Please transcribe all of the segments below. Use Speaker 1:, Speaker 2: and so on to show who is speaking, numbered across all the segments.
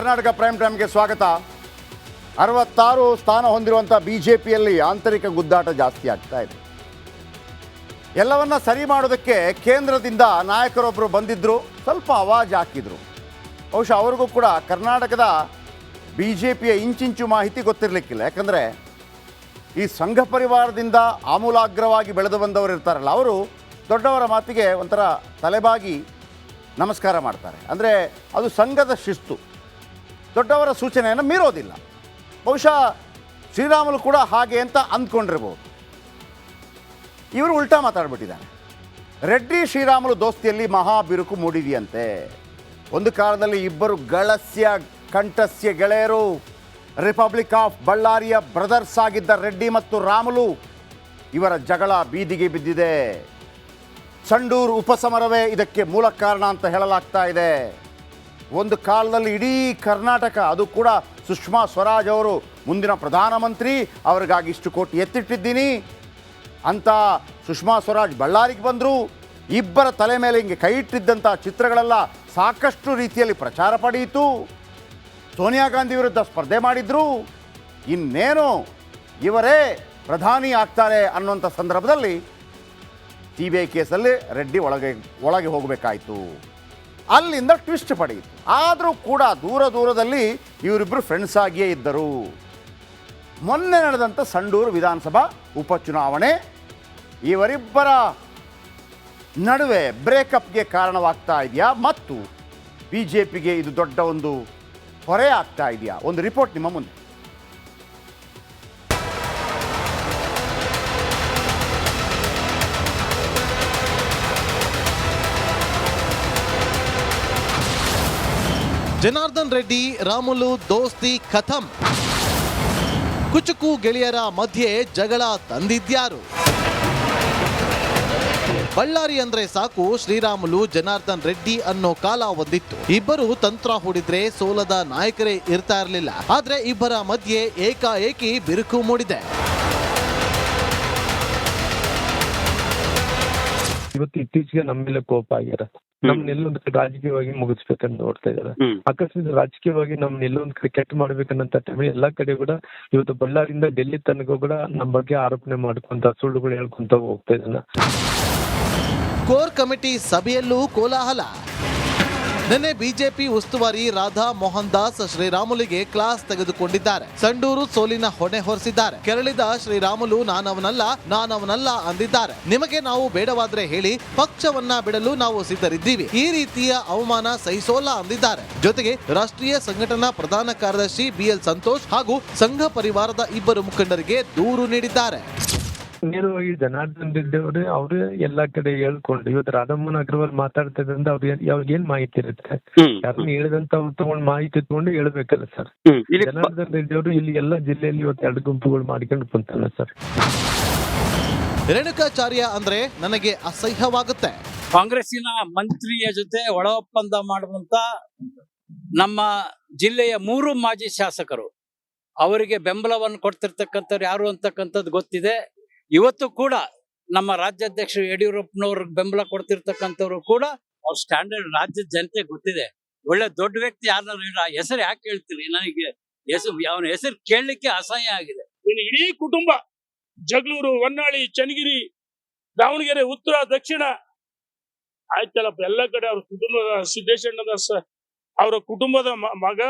Speaker 1: Karnataka prime ಟೈಮ್ಗೆ ಸ್ವಾಗತ. 66 ಸ್ಥಾನ ಹೊಂದಿರುವಂಥ ಬಿಜೆಪಿಯಲ್ಲಿ ಆಂತರಿಕ ಗುದ್ದಾಟ ಜಾಸ್ತಿ ಆಗ್ತಾ ಇದೆ. ಎಲ್ಲವನ್ನ ಸರಿ ಮಾಡೋದಕ್ಕೆ ಕೇಂದ್ರದಿಂದ ನಾಯಕರೊಬ್ಬರು ಬಂದಿದ್ದರು, ಸ್ವಲ್ಪ ಆವಾಜ್ ಹಾಕಿದರು. ಬಹುಶಃ ಅವ್ರಿಗೂ ಕೂಡ ಕರ್ನಾಟಕದ ಬಿಜೆಪಿಯ ಇಂಚಿಂಚು ಮಾಹಿತಿ ಗೊತ್ತಿರಲಿಕ್ಕಿಲ್ಲ. ಯಾಕಂದರೆ ಈ ಸಂಘ ಪರಿವಾರದಿಂದ ಆಮೂಲಾಗ್ರವಾಗಿ ಬೆಳೆದು ಬಂದವರು ಇರ್ತಾರಲ್ಲ, ಅವರು ದೊಡ್ಡವರ ಮಾತಿಗೆ ಒಂಥರ ತಲೆಬಾಗಿ ನಮಸ್ಕಾರ ಮಾಡ್ತಾರೆ. ಅಂದರೆ ಅದು ಸಂಘದ ಶಿಸ್ತು, ದೊಡ್ಡವರ ಸೂಚನೆಯನ್ನು ಮೀರೋದಿಲ್ಲ. ಬಹುಶಃ ಶ್ರೀರಾಮುಲು ಕೂಡ ಹಾಗೆ ಅಂತ ಅಂದ್ಕೊಂಡಿರ್ಬೋದು. ಇವರು ಉಲ್ಟಾ ಮಾತಾಡ್ಬಿಟ್ಟಿದ್ದಾರೆ. ರೆಡ್ಡಿ ಶ್ರೀರಾಮುಲು ದೋಸ್ತಿಯಲ್ಲಿ ಮಹಾ ಬಿರುಕು ಮೂಡಿದೆಯಂತೆ. ಒಂದು ಕಾಲದಲ್ಲಿ ಇಬ್ಬರು ಗಳಸ್ಯ ಕಂಠಸ್ಯ ಗೆಳೆಯರು, ರಿಪಬ್ಲಿಕ್ ಆಫ್ ಬಳ್ಳಾರಿಯ ಬ್ರದರ್ಸ್ ಆಗಿದ್ದ ರೆಡ್ಡಿ ಮತ್ತು ರಾಮುಲು, ಇವರ ಜಗಳ ಬೀದಿಗೆ ಬಿದ್ದಿದೆ. ಸಂಡೂರು ಉಪಸಮರವೇ ಇದಕ್ಕೆ ಮೂಲ ಕಾರಣ ಅಂತ ಹೇಳಲಾಗ್ತಾ ಇದೆ. ಒಂದು ಕಾಲದಲ್ಲಿ ಇಡೀ ಕರ್ನಾಟಕ, ಅದು ಕೂಡ ಸುಷ್ಮಾ ಸ್ವರಾಜ್ ಅವರು ಮುಂದಿನ ಪ್ರಧಾನಮಂತ್ರಿ, ಅವ್ರಿಗಾಗಿ ಇಷ್ಟು ಕೋಟಿ ಎತ್ತಿಟ್ಟಿದ್ದೀನಿ ಅಂತ ಸುಷ್ಮಾ ಸ್ವರಾಜ್ ಬಳ್ಳಾರಿಗೆ ಬಂದರು. ಇಬ್ಬರ ತಲೆ ಮೇಲೆ ಹಿಂಗೆ ಕೈ ಇಟ್ಟಿದ್ದಂಥ ಚಿತ್ರಗಳೆಲ್ಲ ಸಾಕಷ್ಟು ರೀತಿಯಲ್ಲಿ ಪ್ರಚಾರ ಪಡೆಯಿತು. ಸೋನಿಯಾ ಗಾಂಧಿ ವಿರುದ್ಧ ಸ್ಪರ್ಧೆ ಮಾಡಿದ್ರು. ಇನ್ನೇನು ಇವರೇ ಪ್ರಧಾನಿ ಆಗ್ತಾರೆ ಅನ್ನುವಂಥ ಸಂದರ್ಭದಲ್ಲಿ CBI ಕೇಸಲ್ಲಿ ರೆಡ್ಡಿ ಒಳಗೆ ಹೋಗಬೇಕಾಯಿತು. ಅಲ್ಲಿಂದ ಟ್ವಿಸ್ಟ್ ಪಡೆಯಿತು. ಆದರೂ ಕೂಡ ದೂರದಲ್ಲಿ ಇವರಿಬ್ಬರು ಫ್ರೆಂಡ್ಸ್ ಆಗಿಯೇ ಇದ್ದರು. ಮೊನ್ನೆ ನಡೆದಂಥ ಸಂಡೂರು ವಿಧಾನಸಭಾ ಉಪಚುನಾವಣೆ ಇವರಿಬ್ಬರ ನಡುವೆ ಬ್ರೇಕಪ್ಗೆ ಕಾರಣವಾಗ್ತಾ ಇದೆಯಾ ಮತ್ತು ಬಿಜೆಪಿಗೆ ಇದು ದೊಡ್ಡ ಒಂದು ಹೊರೆ ಆಗ್ತಾ ಇದೆಯಾ? ಒಂದು ರಿಪೋರ್ಟ್ ನಿಮ್ಮ ಮುಂದೆ.
Speaker 2: ಜನಾರ್ದನ್ ರೆಡ್ಡಿ ರಾಮುಲು ದೋಸ್ತಿ ಖತಮ್. ಕುಚುಕು ಗೆಳೆಯರ ಮಧ್ಯೆ ಜಗಳ ತಂದಿದ್ಯಾರು? ಬಳ್ಳಾರಿ ಅಂದ್ರೆ ಸಾಕು ಶ್ರೀರಾಮುಲು ಜನಾರ್ದನ್ ರೆಡ್ಡಿ ಅನ್ನೋ ಕಾಲ ಒಂದಿತ್ತು. ಇಬ್ಬರು ತಂತ್ರ ಹೂಡಿದ್ರೆ ಸೋಲದ ನಾಯಕರೇ ಇರ್ತಾ ಇರಲಿಲ್ಲ. ಆದ್ರೆ ಇಬ್ಬರ ಮಧ್ಯೆ ಏಕಾಏಕಿ ಬಿರುಕು ಮೂಡಿದೆ.
Speaker 3: ಇವತ್ತು ಇತ್ತೀಚೆಗೆ ನಮ್ಮ ಮೇಲೆ ಕೋಪ ಆಗ್ಯಾರ. ನಮ್ನೆಲ್ಲೊಂದ್ ಕಡೆ ರಾಜಕೀಯವಾಗಿ ಮುಗಿಸ್ಬೇಕಂತ ನೋಡ್ತಾ ಇದಾರೆ. ಅಕಸ್ಮಾತ್ ರಾಜಕೀಯವಾಗಿ ನಮ್ನ ಎಲ್ಲೊಂದ್ ಕಡೆ ಕೆಟ್ಟ ಮಾಡ್ಬೇಕನ್ನಂತ ಟೈಮ್ ಎಲ್ಲಾ ಕಡೆ ಕೂಡ ಇವತ್ತು ಬಳ್ಳಾರಿಯಿಂದ ಡೆಲ್ಲಿ ತನಕ ಕೂಡ ನಮ್ಮ ಬಗ್ಗೆ ಆರೋಪಣೆ ಮಾಡ್ಕೊಂತ ಸುಳ್ಳುಗಳು ಹೇಳ್ಕೊಂತ ಹೋಗ್ತಾ ಇದ್ದಾನೆ.
Speaker 2: ಕೋರ್ ಕಮಿಟಿ ಸಭೆಯಲ್ಲೂ ಕೋಲಾಹಲ. ನಿನ್ನೆ ಬಿಜೆಪಿ ಉಸ್ತುವಾರಿ ರಾಧಾ ಮೋಹನ್ ದಾಸ್ ಶ್ರೀರಾಮುಲಿಗೆ ಕ್ಲಾಸ್ ತೆಗೆದುಕೊಂಡಿದ್ದಾರೆ. ಸಂಡೂರು ಸೋಲಿನ ಹೊಣೆ ಹೊರಿಸಿದ್ದಾರೆ. ಕೆರಳಿದ ಶ್ರೀರಾಮುಲು ನಾನವನಲ್ಲ ಅಂದಿದ್ದಾರೆ. ನಿಮಗೆ ನಾವು ಬೇಡವಾದ್ರೆ ಹೇಳಿ, ಪಕ್ಷವನ್ನ ಬಿಡಲು ನಾವು ಸಿದ್ಧರಿದ್ದೀವಿ. ಈ ರೀತಿಯ ಅವಮಾನ ಸಹಿಸೋಲ್ಲ ಅಂದಿದ್ದಾರೆ. ಜೊತೆಗೆ ರಾಷ್ಟ್ರೀಯ ಸಂಘಟನಾ ಪ್ರಧಾನ ಕಾರ್ಯದರ್ಶಿ BL ಸಂತೋಷ್ ಹಾಗೂ ಸಂಘ ಪರಿವಾರದ ಇಬ್ಬರು ಮುಖಂಡರಿಗೆ ದೂರು ನೀಡಿದ್ದಾರೆ.
Speaker 3: ನೇರವಾಗಿ ಜನಾರ್ದನ್ ರೆಡ್ಡಿ ಅವ್ರು ಎಲ್ಲಾ ಕಡೆ ಹೇಳ್ಕೊಂಡು ಇವತ್ತು ರಾಧಾಮೋಹನ್ ಅಗ್ರವಾಲ್ ಮಾತಾಡ್ತಾ ಇದ್ರಿಂದ ಅವ್ರಿಗೆ ಏನ್ ಮಾಹಿತಿ ಇರುತ್ತೆ? ಯಾರನ್ನ ಹೇಳಿದಂತ ತಗೊಂಡ್ ಮಾಹಿತಿ ತಗೊಂಡು ಹೇಳ್ಬೇಕಲ್ಲ ಸರ್. ಜನಾರ್ದನ್ ರೆಡ್ಡಿ ಅವರು ಇಲ್ಲಿ ಎಲ್ಲಾ ಜಿಲ್ಲೆಯಲ್ಲಿ ಇವತ್ತು 2 ಗುಂಪುಗಳು ಮಾಡ್ಕೊಂಡು ಕುಂತಾನೆ ಸರ್.
Speaker 2: ರೇಣುಕಾಚಾರ್ಯ ಅಂದ್ರೆ ನನಗೆ ಅಸಹ್ಯವಾಗುತ್ತೆ.
Speaker 4: ಕಾಂಗ್ರೆಸ್ಸಿನ ಮಂತ್ರಿಯ ಜೊತೆ ಒಳ ಒಪ್ಪಂದ ಮಾಡುವಂತ ನಮ್ಮ ಜಿಲ್ಲೆಯ 3 ಮಾಜಿ ಶಾಸಕರು, ಅವರಿಗೆ ಬೆಂಬಲವನ್ನು ಕೊಡ್ತಿರ್ತಕ್ಕಂಥವ್ರು ಯಾರು ಅಂತಕ್ಕಂಥದ್ದು ಗೊತ್ತಿದೆ. ಇವತ್ತು ಕೂಡ ನಮ್ಮ ರಾಜ್ಯಾಧ್ಯಕ್ಷರು ಯಡಿಯೂರಪ್ಪನವ್ರಿಗೆ ಬೆಂಬಲ ಕೊಡ್ತಿರ್ತಕ್ಕಂಥವ್ರು ಕೂಡ ಅವ್ರ ಸ್ಟ್ಯಾಂಡರ್ಡ್ ರಾಜ್ಯದ ಜನತೆ ಗೊತ್ತಿದೆ. ಒಳ್ಳೆ ದೊಡ್ಡ ವ್ಯಕ್ತಿ ಯಾರು ಹೆಸರು ಯಾಕೆ ಹೇಳ್ತೀರಿ? ನನಗೆ ಅವನ ಹೆಸರು ಕೇಳಲಿಕ್ಕೆ ಅಸಹ್ಯ ಆಗಿದೆ.
Speaker 5: ಇಡೀ ಕುಟುಂಬ ಜಗಳೂರು, ಹೊನ್ನಾಳಿ, ಚನ್ನಗಿರಿ, ದಾವಣಗೆರೆ, ಉತ್ತರ, ದಕ್ಷಿಣ ಆಯ್ತಲ್ಲಪ್ಪ, ಎಲ್ಲ ಕಡೆ ಅವ್ರ ಕುಟುಂಬದ ಸಿದ್ದೇಶಣ್ಣದ ಅವರ ಕುಟುಂಬದ ಮಗ,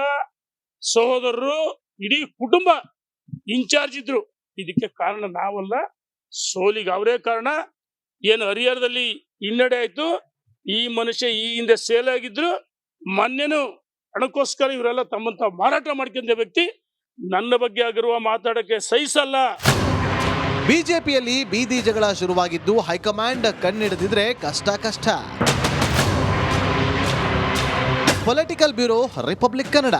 Speaker 5: ಸಹೋದರರು, ಇಡೀ ಕುಟುಂಬ ಇನ್ಚಾರ್ಜ್ ಇದ್ರು. ಇದಕ್ಕೆ ಕಾರಣ ನಾವಲ್ಲ, ಸೋಲಿಗೆ ಅವರೇ ಕಾರಣ. ಏನು ಹರಿಹರದಲ್ಲಿ ಹಿನ್ನಡೆ ಆಯ್ತು, ಈ ಮನುಷ್ಯ ಈ ಹಿಂದೆ ಸೇಲ್ ಆಗಿದ್ರು. ಮೊನ್ನೆನು ಹಣಕ್ಕೋಸ್ಕರ ಇವರೆಲ್ಲ ತಮ್ಮಂತ ಮಾರಾಟ ಮಾಡ್ಕೊಂಡ ವ್ಯಕ್ತಿ. ನನ್ನ ಬಗ್ಗೆ ಆಗಿರುವ ಮಾತಾಡಕ್ಕೆ ಸಹಿಸಲ್ಲ.
Speaker 2: ಬಿಜೆಪಿಯಲ್ಲಿ ಬೀದಿ ಜಗಳ ಶುರುವಾಗಿದ್ದು ಹೈಕಮಾಂಡ್ ಕಣ್ಣಿಡದಿದ್ರೆ ಕಷ್ಟ. Political bureau, republic Kannada.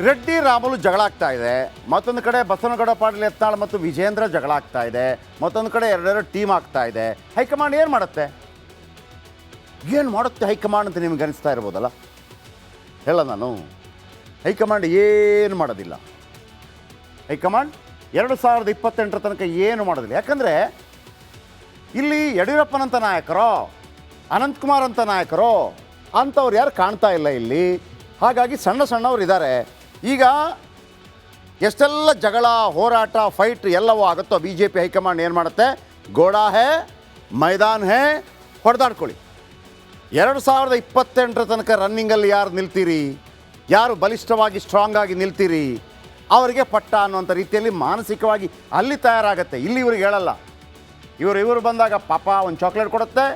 Speaker 1: Reddy Ramulu ಜಗಳ ಆಗ್ತಾ ಇದೆ. ಮತ್ತೊಂದು ಕಡೆ ಬಸವನಗೌಡ ಪಾಟೀಲ್ ಯತ್ನಾಳ್ ಮತ್ತು ವಿಜೇಂದ್ರ ಜಗಳ ಆಗ್ತಾ ಇದೆ. ಮತ್ತೊಂದು ಕಡೆ ಎರಡೆರಡು ಟೀಮ್ ಆಗ್ತಾ ಇದೆ. ಹೈಕಮಾಂಡ್ ಏನು ಮಾಡುತ್ತೆ ಹೈಕಮಾಂಡ್ ಅಂತ ನಿಮ್ಗೆ ಅನಿಸ್ತಾ ಇರ್ಬೋದಲ್ಲ? ಹೇಳ ನಾನು, ಹೈಕಮಾಂಡ್ ಏನು ಮಾಡೋದಿಲ್ಲ. ಹೈಕಮಾಂಡ್ 2028 ತನಕ ಏನು ಮಾಡೋದಿಲ್ಲ. ಯಾಕಂದರೆ ಇಲ್ಲಿ ಯಡಿಯೂರಪ್ಪನಂಥ ನಾಯಕರೋ, ಅನಂತಕುಮಾರ್ ಅಂತ ನಾಯಕರೋ, ಅಂಥವ್ರು ಯಾರು ಕಾಣ್ತಾ ಇಲ್ಲ ಇಲ್ಲಿ. ಹಾಗಾಗಿ ಸಣ್ಣ ಸಣ್ಣವ್ರು ಇದ್ದಾರೆ. ಈಗ ಎಷ್ಟೆಲ್ಲ ಜಗಳ, ಹೋರಾಟ, ಫೈಟ್ ಎಲ್ಲವೂ ಆಗುತ್ತೋ ಬಿ ಜೆ ಪಿ ಹೈಕಮಾಂಡ್ ಏನು ಮಾಡುತ್ತೆ, ಗೋಡಾ ಹೇ ಮೈದಾನ್ ಹೇ, ಹೊಡೆದಾಡ್ಕೊಳ್ಳಿ. 2028 ತನಕ ರನ್ನಿಂಗಲ್ಲಿ ಯಾರು ನಿಲ್ತೀರಿ, ಯಾರು ಬಲಿಷ್ಠವಾಗಿ ಸ್ಟ್ರಾಂಗ್ ಆಗಿ ನಿಲ್ತೀರಿ, ಅವರಿಗೆ ಪಟ್ಟ ಅನ್ನುವಂಥ ರೀತಿಯಲ್ಲಿ ಮಾನಸಿಕವಾಗಿ ಅಲ್ಲಿ ತಯಾರಾಗತ್ತೆ. ಇಲ್ಲಿ ಇವ್ರಿಗೆ ಹೇಳಲ್ಲ. ಇವರು ಬಂದಾಗ ಪಾಪ ಒಂದು ಚಾಕ್ಲೇಟ್ ಕೊಡುತ್ತೆ,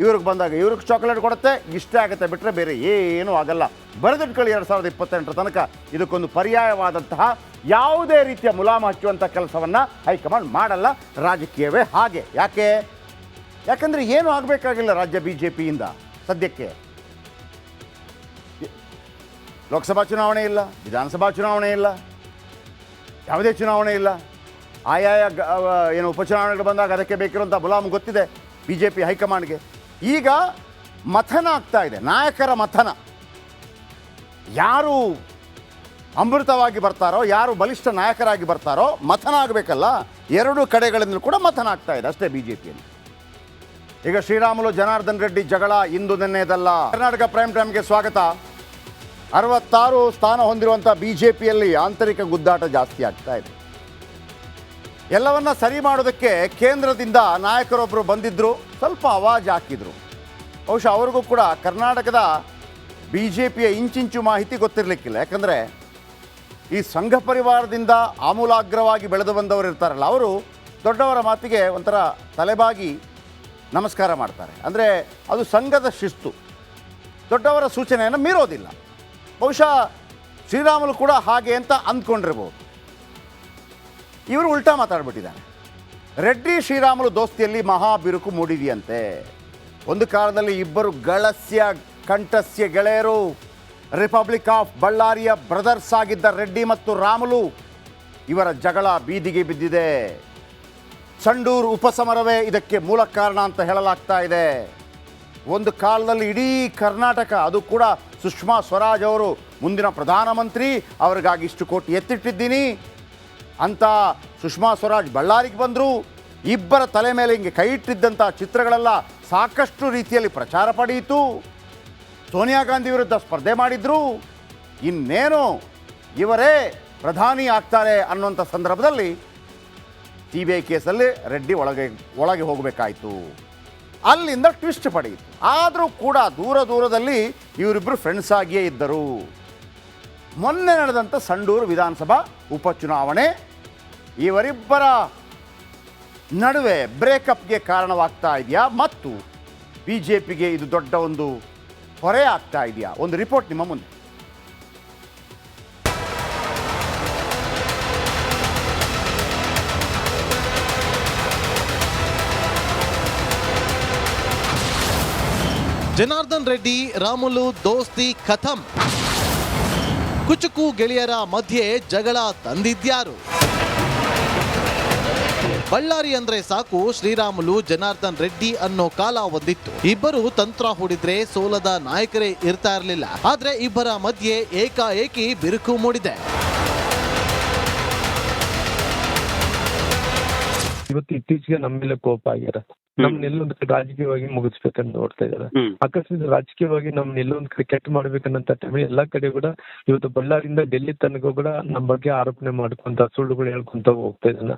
Speaker 1: ಇವ್ರಿಗೆ ಬಂದಾಗ ಇವ್ರಿಗೆ ಚಾಕ್ಲೇಟ್ ಕೊಡುತ್ತೆ, ಇಷ್ಟೇ ಆಗುತ್ತೆ, ಬಿಟ್ಟರೆ ಬೇರೆ ಏನೂ ಆಗಲ್ಲ. ಬರೆದಿಟ್ಕೊಳ್ಳಿ 2028 ತನಕ ಇದಕ್ಕೊಂದು ಪರ್ಯಾಯವಾದಂತಹ ಯಾವುದೇ ರೀತಿಯ ಮುಲಾಮು ಹಚ್ಚುವಂಥ ಕೆಲಸವನ್ನು ಹೈಕಮಾಂಡ್ ಮಾಡಲ್ಲ. ರಾಜಕೀಯವೇ ಹಾಗೆ. ಯಾಕಂದರೆ ಏನೂ ಆಗಬೇಕಾಗಿಲ್ಲ ರಾಜ್ಯ ಬಿ ಜೆ ಪಿಯಿಂದ ಸದ್ಯಕ್ಕೆ. ಲೋಕಸಭಾ ಚುನಾವಣೆ ಇಲ್ಲ, ವಿಧಾನಸಭಾ ಚುನಾವಣೆ ಇಲ್ಲ, ಯಾವುದೇ ಚುನಾವಣೆ ಇಲ್ಲ. ಆಯಾಯ ಏನು ಉಪಚುನಾವಣೆಗಳು ಬಂದಾಗ ಅದಕ್ಕೆ ಬೇಕಿರುವಂಥ ಮುಲಾಮು ಗೊತ್ತಿದೆ ಬಿ ಜೆ ಪಿ ಹೈಕಮಾಂಡ್ಗೆ. ಈಗ ಮಥನ ಆಗ್ತಾ ಇದೆ, ನಾಯಕರ ಮಥನ. ಯಾರು ಅಮೃತವಾಗಿ ಬರ್ತಾರೋ, ಯಾರು ಬಲಿಷ್ಠ ನಾಯಕರಾಗಿ ಬರ್ತಾರೋ ಮಥನ ಆಗಬೇಕಲ್ಲ. ಎರಡೂ ಕಡೆಗಳಿಂದಲೂ ಕೂಡ ಮಥನ ಆಗ್ತಾ ಇದೆ ಅಷ್ಟೇ ಬಿ ಜೆ ಪಿಯಲ್ಲಿ. ಈಗ ಶ್ರೀರಾಮುಲು ಜನಾರ್ದನ್ ರೆಡ್ಡಿ ಜಗಳ ಇಂದು ನಿನ್ನೆದಲ್ಲ. ಕರ್ನಾಟಕ ಪ್ರೈಮ್ ಟೈಮ್ಗೆ ಸ್ವಾಗತ. 66 ಸ್ಥಾನ ಹೊಂದಿರುವಂಥ ಬಿ ಜೆ ಪಿಯಲ್ಲಿ ಆಂತರಿಕ ಗುದ್ದಾಟ ಜಾಸ್ತಿ ಆಗ್ತಾ ಇದೆ. ಎಲ್ಲವನ್ನ ಸರಿ ಮಾಡೋದಕ್ಕೆ ಕೇಂದ್ರದಿಂದ ನಾಯಕರೊಬ್ಬರು ಬಂದಿದ್ದರು, ಸ್ವಲ್ಪ ಆವಾಜ್ ಹಾಕಿದರು. ಬಹುಶಃ ಅವ್ರಿಗೂ ಕೂಡ ಕರ್ನಾಟಕದ ಬಿ ಜೆ ಪಿಯ ಇಂಚಿಂಚು ಮಾಹಿತಿ ಗೊತ್ತಿರಲಿಕ್ಕಿಲ್ಲ. ಯಾಕಂದರೆ ಈ ಸಂಘ ಪರಿವಾರದಿಂದ ಆಮೂಲಾಗ್ರವಾಗಿ ಬೆಳೆದು ಬಂದವರು ಇರ್ತಾರಲ್ಲ, ಅವರು ದೊಡ್ಡವರ ಮಾತಿಗೆ ಒಂಥರ ತಲೆಬಾಗಿ ನಮಸ್ಕಾರ ಮಾಡ್ತಾರೆ. ಅಂದರೆ ಅದು ಸಂಘದ ಶಿಸ್ತು, ದೊಡ್ಡವರ ಸೂಚನೆಯನ್ನು ಮೀರೋದಿಲ್ಲ. ಬಹುಶಃ ಶ್ರೀರಾಮುಲು ಕೂಡ ಹಾಗೆ ಅಂತ ಅಂದ್ಕೊಂಡಿರ್ಬೋದು. ಇವರು ಉಲ್ಟಾ ಮಾತಾಡ್ಬಿಟ್ಟಿದ್ದಾರೆ. ರೆಡ್ಡಿ ಶ್ರೀರಾಮುಲು ದೋಸ್ತಿಯಲ್ಲಿ ಮಹಾ ಬಿರುಕು ಮೂಡಿದೆಯಂತೆ. ಒಂದು ಕಾಲದಲ್ಲಿ ಇಬ್ಬರು ಗಳಸ್ಯ ಕಂಠಸ್ಯ ಗೆಳೆಯರು, ರಿಪಬ್ಲಿಕ್ ಆಫ್ ಬಳ್ಳಾರಿಯ ಬ್ರದರ್ಸ್ ಆಗಿದ್ದ ರೆಡ್ಡಿ ಮತ್ತು ರಾಮುಲು, ಇವರ ಜಗಳ ಬೀದಿಗೆ ಬಿದ್ದಿದೆ. ಸಂಡೂರು ಉಪಸಮರವೇ ಇದಕ್ಕೆ ಮೂಲ ಕಾರಣ ಅಂತ ಹೇಳಲಾಗ್ತಾ ಇದೆ. ಒಂದು ಕಾಲದಲ್ಲಿ ಇಡೀ ಕರ್ನಾಟಕ, ಅದು ಕೂಡ ಸುಷ್ಮಾ ಸ್ವರಾಜ್ ಅವರು ಮುಂದಿನ ಪ್ರಧಾನಮಂತ್ರಿ, ಅವ್ರಿಗಾಗಿ ಇಷ್ಟು ಕೋಟಿ ಎತ್ತಿಟ್ಟಿದ್ದೀನಿ ಅಂತ ಸುಷ್ಮಾ ಸ್ವರಾಜ್ ಬಳ್ಳಾರಿಗೆ ಬಂದರು. ಇಬ್ಬರ ತಲೆ ಮೇಲೆ ಹಿಂಗೆ ಕೈ ಇಟ್ಟಿದ್ದಂಥ ಚಿತ್ರಗಳೆಲ್ಲ ಸಾಕಷ್ಟು ರೀತಿಯಲ್ಲಿ ಪ್ರಚಾರ ಪಡೆಯಿತು. ಸೋನಿಯಾ ಗಾಂಧಿ ವಿರುದ್ಧ ಸ್ಪರ್ಧೆ ಮಾಡಿದ್ರು. ಇನ್ನೇನು ಇವರೇ ಪ್ರಧಾನಿ ಆಗ್ತಾರೆ ಅನ್ನುವಂಥ ಸಂದರ್ಭದಲ್ಲಿ ಸಿ ಬಿ ಐ ಕೇಸಲ್ಲಿ ರೆಡ್ಡಿ ಒಳಗೆ ಹೋಗಬೇಕಾಯಿತು. ಅಲ್ಲಿಂದ ಟ್ವಿಸ್ಟ್ ಪಡೆಯಿತು. ಆದರೂ ಕೂಡ ದೂರದಲ್ಲಿ ಇವರಿಬ್ಬರು ಫ್ರೆಂಡ್ಸ್ ಆಗಿಯೇ ಇದ್ದರು. ಮೊನ್ನೆ ನಡೆದಂಥ ಸಂಡೂರು ವಿಧಾನಸಭಾ ಉಪಚುನಾವಣೆ ಇವರಿಬ್ಬರ ನಡುವೆ ಬ್ರೇಕಪ್ಗೆ ಕಾರಣವಾಗ್ತಾ ಇದೆಯಾ ಮತ್ತು ಬಿ ಜೆ ಪಿಗೆ ಇದು ದೊಡ್ಡ ಒಂದು ಹೊರೆ ಆಗ್ತಾ ಇದೆಯಾ? ಒಂದು ರಿಪೋರ್ಟ್ ನಿಮ್ಮ ಮುಂದೆ.
Speaker 2: ಜನಾರ್ದನ್ ರೆಡ್ಡಿ ರಾಮುಲು ದೋಸ್ತಿ ಖತಮ್. ಕುಚುಕು ಗೆಳೆಯರ ಮಧ್ಯೆ ಜಗಳ ತಂದಿದ್ಯಾರು? ಬಳ್ಳಾರಿ ಅಂದ್ರೆ ಸಾಕು ಶ್ರೀರಾಮುಲು ಜನಾರ್ದನ್ ರೆಡ್ಡಿ ಅನ್ನೋ ಕಾಲ ಒಂದಿತ್ತು. ಇಬ್ಬರು ತಂತ್ರ ಹೂಡಿದ್ರೆ ಸೋಲದ ನಾಯಕರೇ ಇರ್ತಾ ಇರಲಿಲ್ಲ. ಆದ್ರೆ ಇಬ್ಬರ ಮಧ್ಯೆ ಏಕಾಏಕಿ ಬಿರುಕು ಮೂಡಿದೆ.
Speaker 3: ಇವತ್ತು ಇತ್ತೀಚೆಗೆ ನಮ್ಮ ಮೇಲೆ ಕೋಪ ಆಗ್ಯಾರ. ನಮ್ನೆಲ್ಲೊಂದ್ ಕಡೆ ರಾಜಕೀಯವಾಗಿ ಮುಗಿಸ್ಬೇಕಂತ ನೋಡ್ತಾ ಇದಾರೆ. ಅಕಸ್ಮಾತ್ ರಾಜಕೀಯವಾಗಿ ನಮ್ನ ಎಲ್ಲೊಂದ್ ಕಡೆ ಕೆಟ್ಟ ಮಾಡ್ಬೇಕನ್ನಂತ ಟೈಮ್ ಎಲ್ಲಾ ಕಡೆ ಕೂಡ ಇವತ್ತು ಬಳ್ಳಾರಿಯಿಂದ ಡೆಲ್ಲಿ ತನಕ ಕೂಡ ನಮ್ಮ ಬಗ್ಗೆ ಆರೋಪಣೆ ಮಾಡ್ಕೊಂತ ಸುಳ್ಳುಗಳು ಹೇಳ್ಕೊಂತ ಹೋಗ್ತಾ ಇದ್ದಾನೆ.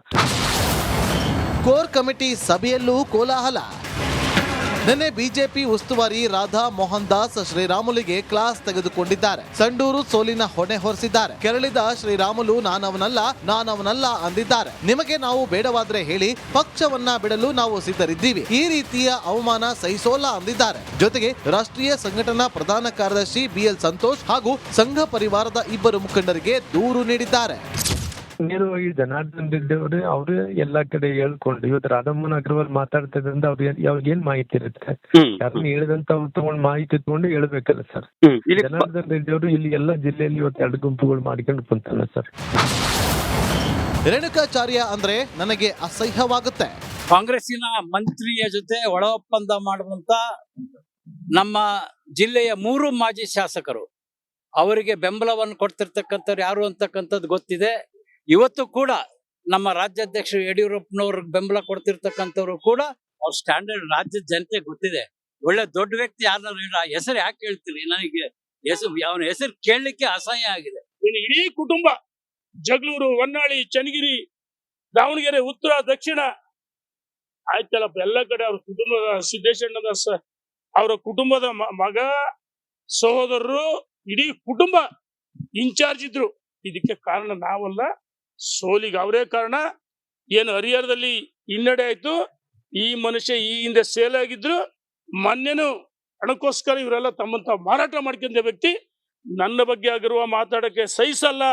Speaker 2: ಕೋರ್ ಕಮಿಟಿ ಸಭೆಯಲ್ಲೂ ಕೋಲಾಹಲ. ನಿನ್ನೆ ಬಿಜೆಪಿ ಉಸ್ತುವಾರಿ ರಾಧಾ ಮೋಹನ್ ದಾಸ್ ಶ್ರೀರಾಮುಲಿಗೆ ಕ್ಲಾಸ್ ತೆಗೆದುಕೊಂಡಿದ್ದಾರೆ. ಸಂಡೂರು ಸೋಲಿನ ಹೊಣೆ ಹೊರಿಸಿದ್ದಾರೆ. ಕೆರಳಿದ ಶ್ರೀರಾಮುಲು ನಾನವನಲ್ಲ ಅಂದಿದ್ದಾರೆ. ನಿಮಗೆ ನಾವು ಬೇಡವಾದ್ರೆ ಹೇಳಿ, ಪಕ್ಷವನ್ನ ಬಿಡಲು ನಾವು ಸಿದ್ಧರಿದ್ದೀವಿ. ಈ ರೀತಿಯ ಅವಮಾನ ಸಹಿಸೋಲ್ಲ ಅಂದಿದ್ದಾರೆ. ಜೊತೆಗೆ ರಾಷ್ಟ್ರೀಯ ಸಂಘಟನಾ ಪ್ರಧಾನ ಕಾರ್ಯದರ್ಶಿ BL ಸಂತೋಷ್ ಹಾಗೂ ಸಂಘ ಪರಿವಾರದ ಇಬ್ಬರು ಮುಖಂಡರಿಗೆ ದೂರು ನೀಡಿದ್ದಾರೆ.
Speaker 3: ನೇರವಾಗಿ ಜನಾರ್ದನ್ ರೆಡ್ಡಿ ಅವ್ರು ಎಲ್ಲಾ ಕಡೆ ಹೇಳ್ಕೊಂಡು ಇವತ್ತು ರಾಧಮ್ಮನ್ ಅಗ್ರವಾಲ್ ಮಾತಾಡ್ತಾ ಇದ್ರಿಂದ ಅವ್ರಿಗೆ ಏನ್ ಮಾಹಿತಿ ಇರುತ್ತೆ? ಯಾರನ್ನ ಹೇಳಿದಂತ ತಗೊಂಡ್ ಮಾಹಿತಿ ತಗೊಂಡು ಹೇಳ್ಬೇಕಲ್ಲ ಸರ್. ಜನಾರ್ದನ್ ರೆಡ್ಡಿ ಅವರು ಇಲ್ಲಿ ಎಲ್ಲಾ ಜಿಲ್ಲೆಯಲ್ಲಿ ಇವತ್ತು 2 ಗುಂಪುಗಳು ಮಾಡ್ಕೊಂಡು ಕುಂತಾನೆ ಸರ್.
Speaker 2: ರೇಣುಕಾಚಾರ್ಯ ಅಂದ್ರೆ ನನಗೆ ಅಸಹ್ಯವಾಗುತ್ತೆ.
Speaker 4: ಕಾಂಗ್ರೆಸ್ಸಿನ ಮಂತ್ರಿಯ ಜೊತೆ ಒಳ ಒಪ್ಪಂದ ಮಾಡುವಂತ ನಮ್ಮ ಜಿಲ್ಲೆಯ 3 ಮಾಜಿ ಶಾಸಕರು, ಅವರಿಗೆ ಬೆಂಬಲವನ್ನು ಕೊಡ್ತಿರ್ತಕ್ಕಂಥವ್ರು ಯಾರು ಅಂತಕ್ಕಂಥದ್ದು ಗೊತ್ತಿದೆ. ಇವತ್ತು ಕೂಡ ನಮ್ಮ ರಾಜ್ಯಾಧ್ಯಕ್ಷರು ಯಡಿಯೂರಪ್ಪನವ್ರಿಗೆ ಬೆಂಬಲ ಕೊಡ್ತಿರ್ತಕ್ಕಂಥವ್ರು ಕೂಡ ಅವ್ರ ಸ್ಟ್ಯಾಂಡರ್ಡ್ ರಾಜ್ಯದ ಜನತೆ ಗೊತ್ತಿದೆ. ಒಳ್ಳೆ ದೊಡ್ಡ ವ್ಯಕ್ತಿ ಯಾರನ್ನ ಹೆಸರು ಯಾಕೆ ಹೇಳ್ತೀರಿ? ನನಗೆ ಅವನ ಹೆಸರು ಕೇಳಲಿಕ್ಕೆ ಅಸಹ್ಯ ಆಗಿದೆ.
Speaker 5: ಇನ್ನು ಇಡೀ ಕುಟುಂಬ ಜಗಳೂರು, ಹೊನ್ನಾಳಿ, ಚನ್ನಗಿರಿ, ದಾವಣಗೆರೆ, ಉತ್ತರ, ದಕ್ಷಿಣ ಆಯ್ತಲ್ಲಪ್ಪ ಎಲ್ಲ ಕಡೆ ಅವ್ರ ಕುಟುಂಬದ ಸಿದ್ದೇಶಣ್ಣದ ಅವರ ಕುಟುಂಬದ ಮಗ, ಸಹೋದರರು, ಇಡೀ ಕುಟುಂಬ ಇನ್ಚಾರ್ಜ್ ಇದ್ರು. ಇದಕ್ಕೆ ಕಾರಣ ನಾವಲ್ಲ, ಸೋಲಿಗೆ ಅವರೇ ಕಾರಣ. ಏನು ಹರಿಹರದಲ್ಲಿ ಹಿನ್ನಡೆ ಆಯ್ತು, ಈ ಮನುಷ್ಯ ಈ ಹಿಂದೆ ಸೇಲ್ ಆಗಿದ್ರು. ಮೊನ್ನೆನು ಹಣಕ್ಕೋಸ್ಕರ ಇವರೆಲ್ಲ ತಮ್ಮಂತ ಮಾರಾಟ ಮಾಡ್ಕೊಂಡ ವ್ಯಕ್ತಿ. ನನ್ನ ಬಗ್ಗೆ ಆಗಿರುವ ಮಾತಾಡಕ್ಕೆ ಸಹಿಸಲ್ಲ.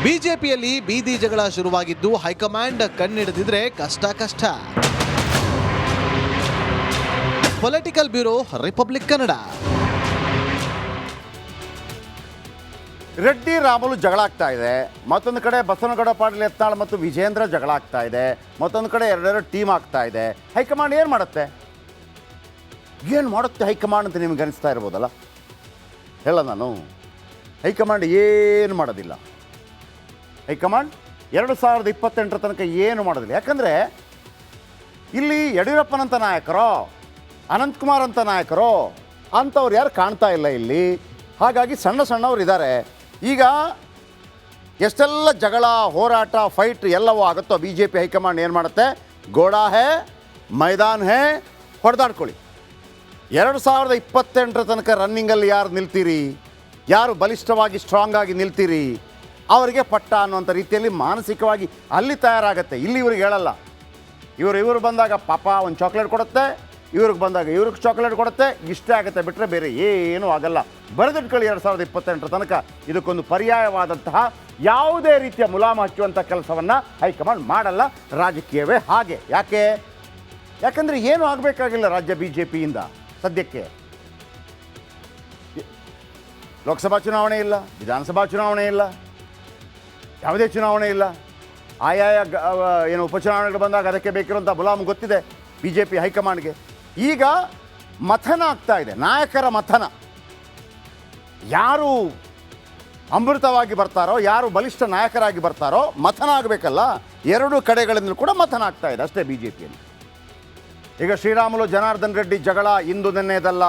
Speaker 2: ಬಿಜೆಪಿಯಲ್ಲಿ ಬೀದಿ ಜಗಳ ಶುರುವಾಗಿದ್ದು ಹೈಕಮಾಂಡ್ ಕಣ್ಣಿಡದಿದ್ರೆ ಕಷ್ಟ. Political bureau, republic Kannada.
Speaker 1: Reddy Ramulu ಜಗಳ ಆಗ್ತಾ ಇದೆ. ಮತ್ತೊಂದು ಕಡೆ ಬಸವನಗೌಡ ಪಾಟೀಲ್ ಯತ್ನಾಳ್ ಮತ್ತು ವಿಜೇಂದ್ರ ಜಗಳ ಆಗ್ತಾ ಇದೆ. ಮತ್ತೊಂದು ಕಡೆ ಎರಡೆರಡು ಟೀಮ್ ಆಗ್ತಾ ಇದೆ. ಹೈಕಮಾಂಡ್ ಏನು ಮಾಡುತ್ತೆ ಹೈಕಮಾಂಡ್ ಅಂತ ನಿಮ್ಗೆ ಅನಿಸ್ತಾ ಇರ್ಬೋದಲ್ಲ. ಹೇಳ ನಾನು, ಹೈಕಮಾಂಡ್ ಏನು ಮಾಡೋದಿಲ್ಲ. ಹೈಕಮಾಂಡ್ 2028 ತನಕ ಏನು ಮಾಡೋದಿಲ್ಲ. ಯಾಕಂದರೆ ಇಲ್ಲಿ ಯಡಿಯೂರಪ್ಪನಂಥ ನಾಯಕರೋ, ಅನಂತಕುಮಾರ್ ಅಂತ ನಾಯಕರೋ ಅಂಥವ್ರು ಯಾರು ಕಾಣ್ತಾ ಇಲ್ಲ ಇಲ್ಲಿ. ಹಾಗಾಗಿ ಸಣ್ಣವ್ರು ಇದ್ದಾರೆ. ಈಗ ಎಷ್ಟೆಲ್ಲ ಜಗಳ, ಹೋರಾಟ, ಫೈಟ್ ಎಲ್ಲವೂ ಆಗುತ್ತೋ ಬಿ ಜೆ ಪಿ ಹೈಕಮಾಂಡ್ ಏನು ಮಾಡುತ್ತೆ? ಗೋಡಾ ಹೇ, ಮೈದಾನ್ ಹೇ, ಹೊಡೆದಾಡ್ಕೊಳ್ಳಿ. 2028 ತನಕ ರನ್ನಿಂಗಲ್ಲಿ ಯಾರು ನಿಲ್ತೀರಿ, ಯಾರು ಬಲಿಷ್ಠವಾಗಿ ಸ್ಟ್ರಾಂಗ್ ಆಗಿ ನಿಲ್ತೀರಿ, ಅವರಿಗೆ ಪಟ್ಟ ಅನ್ನುವಂಥ ರೀತಿಯಲ್ಲಿ ಮಾನಸಿಕವಾಗಿ ಅಲ್ಲಿ ತಯಾರಾಗತ್ತೆ. ಇಲ್ಲಿ ಇವ್ರಿಗೆ ಹೇಳಲ್ಲ. ಇವರು ಬಂದಾಗ ಪಾಪ ಒಂದು ಚಾಕ್ಲೇಟ್ ಕೊಡುತ್ತೆ, ಇವ್ರಿಗೆ ಬಂದಾಗ ಇವ್ರಿಗೆ ಚಾಕ್ಲೇಟ್ ಕೊಡುತ್ತೆ. ಇಷ್ಟೇ ಆಗುತ್ತೆ, ಬಿಟ್ಟರೆ ಬೇರೆ ಏನೂ ಆಗಲ್ಲ. ಬರೆದಿಟ್ಕೊಳ್ಳಿ, 2028 ತನಕ ಇದಕ್ಕೊಂದು ಪರ್ಯಾಯವಾದಂತಹ ಯಾವುದೇ ರೀತಿಯ ಮುಲಾಮು ಹಚ್ಚುವಂಥ ಕೆಲಸವನ್ನು ಹೈಕಮಾಂಡ್ ಮಾಡಲ್ಲ. ರಾಜಕೀಯವೇ ಹಾಗೆ. ಯಾಕಂದರೆ ಏನೂ ಆಗಬೇಕಾಗಿಲ್ಲ ರಾಜ್ಯ ಬಿ ಜೆ ಪಿಯಿಂದ ಸದ್ಯಕ್ಕೆ. ಲೋಕಸಭಾ ಚುನಾವಣೆ ಇಲ್ಲ, ವಿಧಾನಸಭಾ ಚುನಾವಣೆ ಇಲ್ಲ, ಯಾವುದೇ ಚುನಾವಣೆ ಇಲ್ಲ. ಆಯಾಯ ಉಪಚುನಾವಣೆಗಳು ಬಂದಾಗ ಅದಕ್ಕೆ ಬೇಕಿರುವಂಥ ಮುಲಾಮು ಗೊತ್ತಿದೆ ಬಿ ಜೆ ಪಿ ಹೈಕಮಾಂಡ್ಗೆ. ಈಗ ಮಥನ ಆಗ್ತಾ ಇದೆ, ನಾಯಕರ ಮಥನ. ಯಾರು ಅಮೃತವಾಗಿ ಬರ್ತಾರೋ, ಯಾರು ಬಲಿಷ್ಠ ನಾಯಕರಾಗಿ ಬರ್ತಾರೋ ಮಥನ ಆಗಬೇಕಲ್ಲ. ಎರಡೂ ಕಡೆಗಳಿಂದಲೂ ಕೂಡ ಮಥನ ಆಗ್ತಾ ಇದೆ ಅಷ್ಟೇ ಬಿ ಜೆ ಪಿಯಲ್ಲಿ. ಈಗ ಶ್ರೀರಾಮುಲು ಜನಾರ್ದನ್ ರೆಡ್ಡಿ ಜಗಳ ಇಂದು ನೆನ್ನೆದಲ್ಲ.